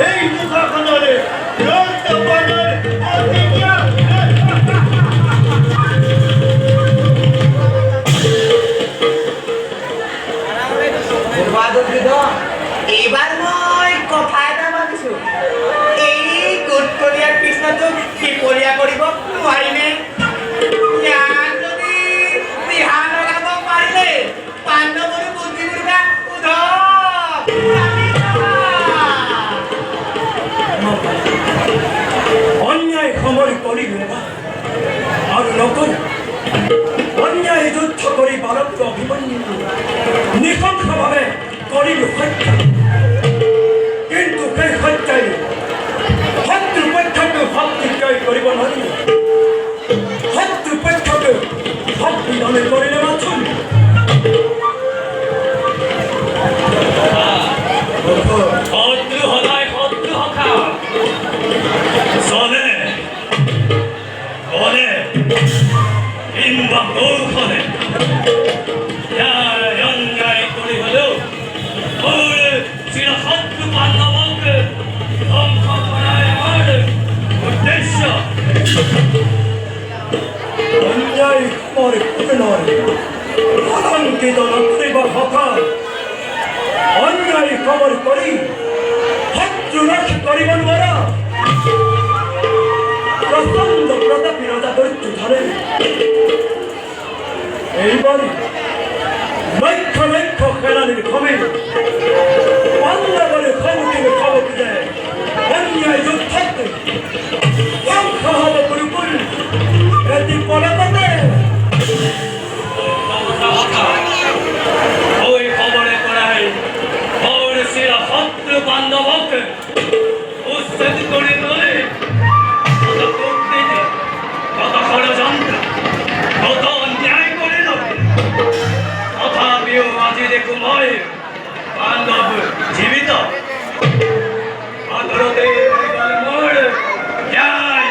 এই মুখাখানারে রক্ত বানার অধিকার এবার মই কথা এটা ভাবিছো এই গোট করিয়ার কৃষ্ণ তো কি করিয়া করিব নোৱাৰিনে ইয়াক যদি দিহা লগাব পাৰিলে পাণ্ডৱৰো বুদ্ধি দুৰ্গা অন্যায় সময় করিবে না আর নকরি অন্যায় যুদ্ধ করি ভারত অভিমন্যু নৃশংসভাবে করিবে হত্যা কিন্তু সেই হত্যাই শত্রুপক্ষকে শক্তি জয় করিব নোৱাৰি শত্রুপক্ষকে শক্তি দানে কৰিলে মাথোন শত্রু সদায় শত্রু সখা জনে গলে কিংবা কৌশলে অন্যায় কৰি হলেও মোৰ চিৰশত্ৰু পাণ্ডৱক ধ্বংস কৰাই আমাৰ উদ্দেশ্য অন্যায় মোৰ নয় কলংকিত নকৰিব সখা অন্যায় খবৰ কৰি শত্ৰু নাশ কৰিব নোৱাৰা প্রচন্ড প্রতাপী রাজা দৈত্য ধরে এইবারই লক্ষ লক্ষ খেলানির ক্ষমে পাণ্ডবরে ক্ষমতিকে খবর দেয় অন্যায় যুদ্ধাতে ধ্বংস হব গুরুকুল এটি পলাতে ওই খবরে করাই ওর শিরা শত্রু পাণ্ডবক উচ্ছেদ করে তোলে কত ষড়যন্ত্র কত অন্যায় করিল তথাপিও আজি দেখো মই পাণ্ডব জীবিত আদরতে মোর ন্যায়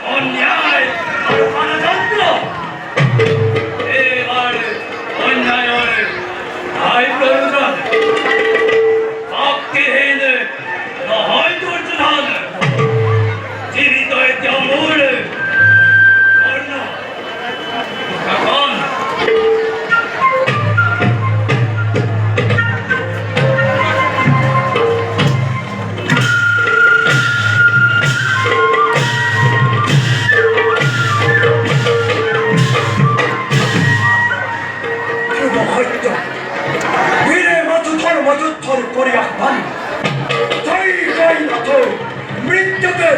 অন্যায় আর ষড়যন্ত্র এবার অন্যায়ের ভাই প্রয়োজন ভক্তিহীন নহয় দুর্যোধন জীবিত এতিয়া মোৰ মৃত্যুকে